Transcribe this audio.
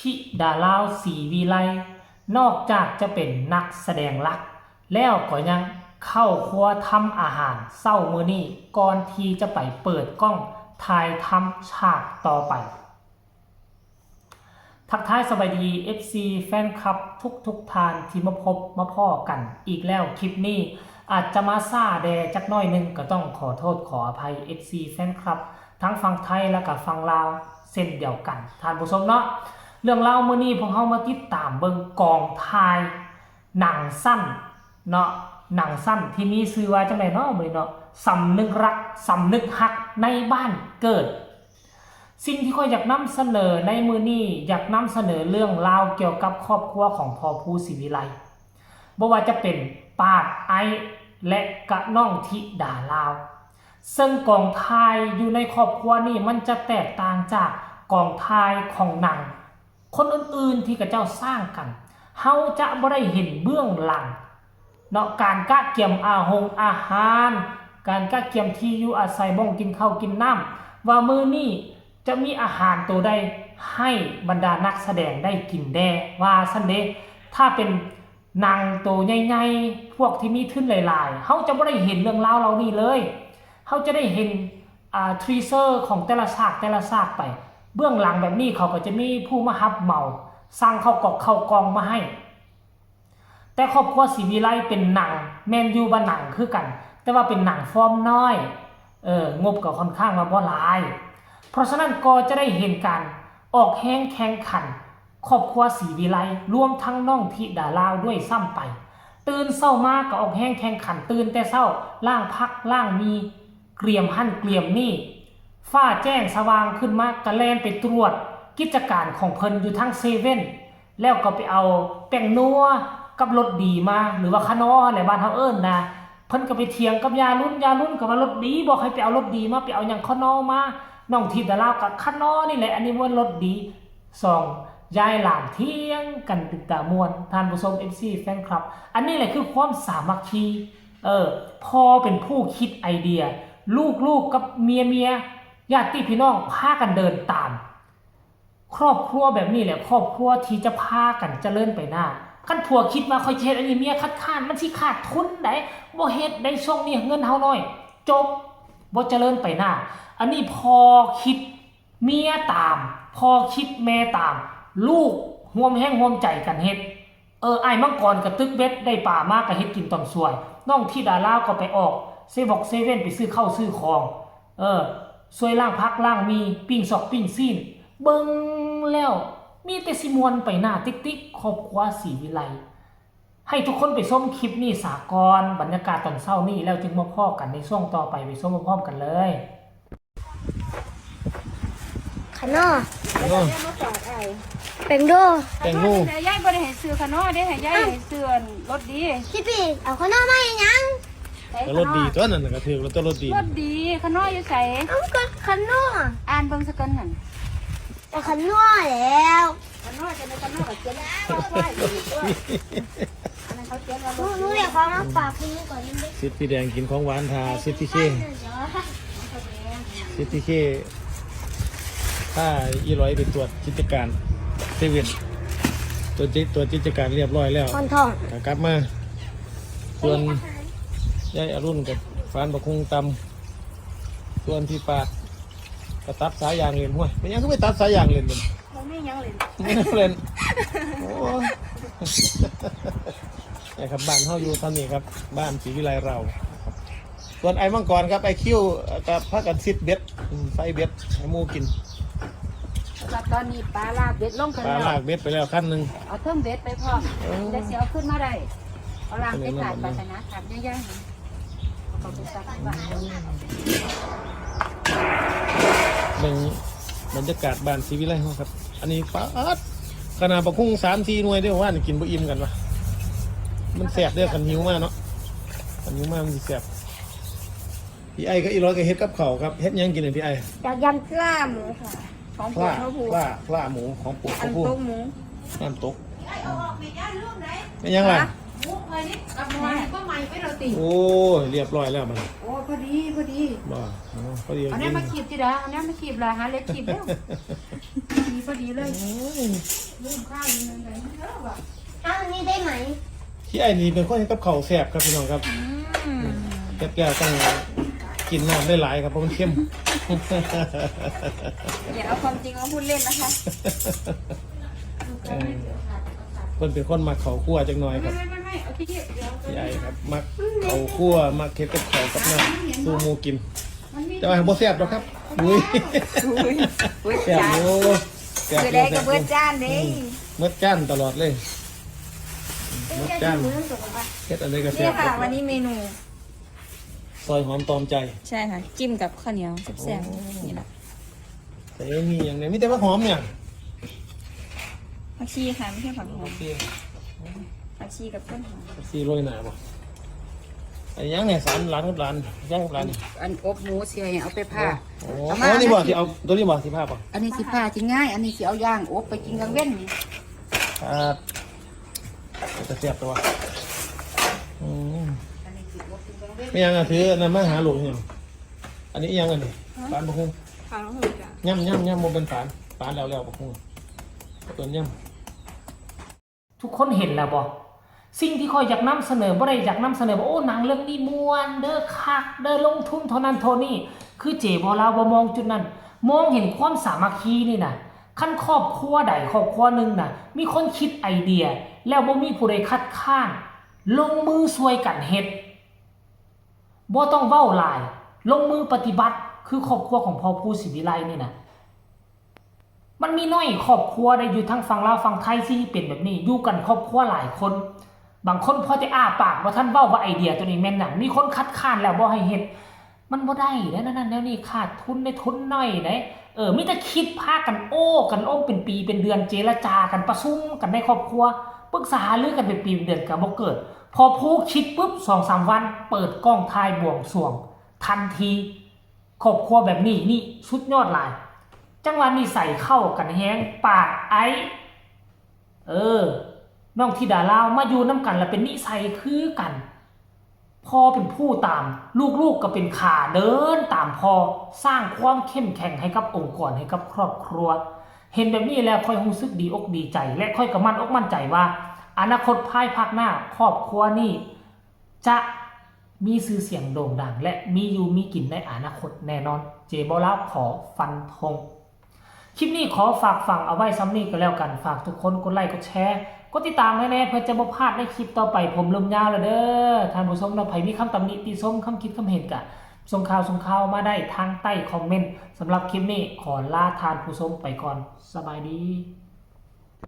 ธิดาลาวศรีวิไลนอกจากจะเป็นนักแสดงหลักแล้วก็ยังเข้าครัวทำอาหารเศร้ามื้อนี้ก่อนที่จะไปเปิดกล้องถ่ายทำฉากต่อไปทักทายสบายดี FC แฟนคลับทุกทานที่มาพบมาพ่อกันอีกแล้วคลิปนี้อาจจะมาซ่าแดจักน้อยนึงก็ต้องขอโทษขออภัย FC แฟนคลับทั้งฝั่งไทยและก็ฝั่งลาวเส้นเดียวกันท่านผู้ชมเนาะเรื่องเล่ามื้อนี้พวกเฮามาติดตามเบิ่งกองถ่ายหนังสั้นเนาะหนังสั้นที่มีชื่อว่าจังได๋เนาะมื้อนี้เนาะสำนึกรักสำนึกฮักในบ้านเกิดสิ่งที่ข้อยอยากนำเสนอในมื้อนี้อยากนำเสนอเรื่องราวเกี่ยวกับครอบครัวของพ่อผู้ศรีวิไลบ่ว่าจะเป็นปาดไอและกะน้องธิดาลาวซึ่งกองถ่ายอยู่ในครอบครัวนี้มันจะแตกต่างจากกองถ่ายของหนังคนอื่นๆที่กระเจ้าสร้างกันเฮาจะบ่ได้เห็นเบื้องหลังเนาะการกะเกี่ยมอาหารการกะเกี่ยมที่อยู่อาศัยบ่งกินข้าวกินน้ำว่ามื้อนี้จะมีอาหารตัวใดให้บรรดานักแสดงได้กินแด่ว่าซั่นเด้ถ้าเป็นหนังตัวใหญ่ๆพวกที่มีทุนหลายๆเฮาจะบ่ได้เห็นเรื่องราวเหล่านี้เลยเฮาจะได้เห็นทรีเซอร์ของแต่ละฉากไปเบื้องหลังแบบนี้เขาก็จะมีผู้มารับเหมาสั่งเข้ากองมาให้แต่ครอบครัวศรีวิไลเป็นหนังแมนยูบ่หนังคือกันแต่ว่าเป็นหนังฟอร์มน้อยงบก็ค่อนข้างมาบ่หลายเพราะฉะนั้นก็จะได้เห็นการออกแข่งขันครอบครัวศรีวิไลรวมทั้งน้องธิดาลาวด้วยซ้ำไปตื่นเช้ามาก็ออกแข่งขันตื่นแต่เช้าล้างพักล้างมีเกรียมหั่นเกรียมนี่ฟ้าแจ้งสว่างขึ้นมากระแลนไปตรวจกิจการของเพิ่นอยู่ทั้งเซเว่นแล้วก็ไปเอาแป้งนัวกับรสดีมาหรือว่าขนออะไรบ้านเฮาเอิ้นนะเพิ่นก็ไปเถียงกับยารุ่นก็ว่ารสดีบอกให้ไปเอารสดีมาไปเอาหยังขนอมาน้องธิดาลาวกับขนอนี่แหละอันนี้ว่ารสดี2ยายหลานเถียงกันติดตามวนท่านผู้ชม FC แฟนคลับอันนี้แหละคือความสามัคคีพ่อเป็นผู้คิดไอเดียลูกกับเมียญาติพี่น้องพากันเดินตามครอบครัวแบบนี้แหละครอบครัวที่จะพากันเจริญไปหน้าคันผัวคิดมาค่อยเฮ็ดอันนี้เมียคัดค้านมันสิขาดทุนได้บ่เฮ็ดได้ช่วงนี้เงินเฮาน้อยจบบ่เจริญไปหน้าอันนี้พอคิดเมียตามพอคิดแม่ตามลูกร่วมแรงร่วมใจกันเฮ็ดอ้ายมังกรก็ตึกเบ็ดได้ป่ามาก็เฮ็ดกินตอนสวยน้องธิดาลาวก็ไปออกเซเว่นไปซื้อข้าวซื้อของสวยล่างพักล่างมีปิ้งซอกปิ้งซีนเบิ่งแล้วมีแต่สิมวนไปหน้าติ๊กครอบครัวศรีวิไลให้ทุกคนไปชมคลิปนี้สากลบรรยากาศตอนเช้านี้แล้วจึงมาพอกันในช่วงต่อไปชมพร้อมกันเลยขนอเป็นโดแตงโมยายบ่ได้ให้ซื้อขนอได้ให้ยายให้ซื้อรถดีพี่เอาขนอมาอย่างยังก็รถดีตัวนั้นก็ถือแล้วตัวรถดีขนออยู่ไสก็ขนออ่านเบิ่งสักกันนั่นแต่ขนอแล้วขนอจะได้ขนอก็เขียนได้อันนั้นเขาเขียนว่าหนูเรียกของมาฝากพี่ก่อนนิดนึงซิตี้แดงกินของหวานทาซิตี้เคถ้าอีร้อยไปตรวจกิจการเซเว่นตัวกิจการเรียบร้อยแล้วคนทองกลับมาส่วนยายอรุณกับฟานบะคุงตำส่วนพี่ปาดก็ตัดสายยางเล่นห้วยเป็นยังก็ไม่ตัดสายยางเล่นเลยไม่ยังเล่นไม่เล่นโอ้นี่ครับบ้านเฮาอยู่ท่านี้ครับบ้านศรีวิไลเราส่วนไอ้มังกรครับไอ้คิ้วกับพักกันซิดเบ็ดไฟเบ็ดให้หมูกินตอนนี้ปลาลากเบ็ดลงไปแล้วปลาลากเบ็ดไปแล้วขั้นหนึ่งเอาเพิ่มเบ็ดไปพร้อมจะเสียขึ้นมาได้เอาลากไปขาดปลาชนะขาดย่างๆเอาไปซักบ้านบรรยากาศบ้านศรีวิไลครับอันนี้ปลาขนาดปลาคุ้ง3-4 หน่วยได้ว่ากินบ่อิ่มกันวะมันแสบเด้อกันหิวมากเนาะกันหิวมากมันแสบพี่ไอ้ก็อีร้อยก็เฮ็ดกับข้าวครับเฮ็ดยังกินเลยพี่ไอ้อยากยำปลาหมูค่ะของปลาหมูของปู่อันตกหมูน้ำตกเป็นยังไง โอ้พอนี่กับหมอนก็ใหม่ไปเราติ โอ้ยเรียบร้อยแล้วมัน โอ้พอดีพอดี บ่อ๋อพอดี เอาแน่มาขีบจิดาเอาแน่มาขีบละหาเล็กขีบแล้วดีพอดีเลยลืมข้าวลืมอะไรไม่เยอะว่ะ เอาอันนี้ได้ไหม ที่ไอ้นี่เป็นคนกับข้าวแซ่บครับพี่น้องครับแก่ๆต้องกินน้ำได้หลายครับเพราะมันเข้ม อย่าเอาความจริงมาพูดเล่นนะคะ เพิ่นเป็นคนมักข้าวคั่วจังหน่อยครับ ไม่เอาที่เดียว พี่ไอ้ครับมักข้าวคั่วมักเค็ดกับข้าวกับน้ำสู้หมูกินแต่ว่าบ่แซ่บหรอกครับอุ้ย อุ้ย แซ่บ จาน อยู่แซ่บ คือ อยู่ ได้ แซ่ กับบ เบิร์ดจานเด้ เมื่อจ้านตลอดเลยเมื่อจ้าน มือสุขภาพ เฮ็ดอะไรก็แซ่ นี่ บ ค่ะวันนี้เมนู ซอยหอมตอมใจ ใช่ค่ะ จิ้มกับข้าวเหนียวแซ่บๆนี่แหละ แต่มีอย่างนี้มีแต่ว่าหอมเนี่ย ผักชีค่ะไม่ใช่ผักหอม ซี ผักชีกับต้นหอม ซีโรยหนาบ่ไอ้ยังไงสารร้านกับร้านย่างกับร้าน อันอบหมูเสียเอาไปผ้า โอ้โหนี่บ่ที่เอาตัวนี้บ่ที่ภาพบ่ อันนี้สิผ้าจิง่าย อันนี้สิเอาย่างอบไปกินกลางเว้นนี่ ครับจะเสียบตัวอืม อันนี้สิอบกินกลางเว้น ไม่ยังอ่ะถือนั่นมาหาหลวงยังอันนี้ยังอันนี้ฝานบะฮุง ค่ะน้องหนูจ้ะ ย่ำโมเป็นฝานแล้วบะฮุงตัวย่ ทุกคนเห็นแล้วบ่สิ่งที่คอยอยากนำเสนอบ่ได้อยากนำเสนอว่าโอ้หนังเรื่องนี้ม่วนเด้อคักเด้อลงทุนเท่านั้นเท่านี้คือเจบ่ลาวบ่มองจุดนั้นมองเห็นความสามัคคีนี่น่ะคันครอบครัวใดครอบครัวหนึงน่ะมีคนคิดไอเดียแล้วบ่มีผู้ใดคัดค้านลงมือช่วยกันเฮ็ดบ่ต้องเว้าหลายลงมือปฏิบัติคือครอบครัวของพ่อผู้ศิวิไลนี่น่ะมันมีน้อยครอบครัวได้อยู่ทั้งฝั่งลาวฝั่งไทยที่เป็นแบบนี้อยู่กันครอบครัวหลายคนบางคนพอจะอ้าปากว่าท่านเว้าว่าไอเดียตัวนี้แม่นหนังมีคนคัดค้านแล้วบ่ให้เฮ็ดมันบ่ได้นั่นแล้วนี่ขาดทุนในทุนน้อยเด้มีแต่คิดพากันโอ้กันโอ้เป็นปีเป็นเดือนเจรจากันประชุมกันในครอบครัวปรึกษาหารือกันเป็นปีเป็นเดือนก็บ่เกิดพอผู้คิดปุ๊บ 2-3 วันเปิดกล้องถ่ายบวงสรวงทันทีครอบครัวแบบนี้นี่สุดยอดหลายจังหวะนี้ใส่เข้ากันแฮงปากไอน้องธิดาลาวมาอยู่น้ำกันแล้วเป็นนิสัยคือกันพ่อเป็นผู้ตามลูกๆก็เป็นขาเดินตามพ่อสร้างความเข้มแข็งให้กับองค์กรให้กับครอบครัวเห็นแบบนี้แล้วค่อยรู้สึกดีอกดีใจและค่อยก็มั่นอกมั่นใจว่าอนาคตภายภาคหน้าครอบครัวนี้จะมีชื่อเสียงโด่งดังและมีอยู่มีกินในอนาคตแน่นอนเจบ่ลาวขอฟันธงคลิปนี้ขอฝากฟังเอาไว้ซ้ำนี้ก็แล้วกันฝากทุกคนกดไลค์กดแชร์กดติดตามให้แน่เพื่อจะบ่พลาดในคลิปต่อไปผมลืมยาวแล้วเด้อท่านผู้ชมเราไผมีคำตำหนิติชมคำคิดคำเห็นกะส่งข่าวมาได้ทางใต้คอมเมนต์สำหรับคลิปนี้ขอลาท่านผู้ชมไปก่อนสบายดี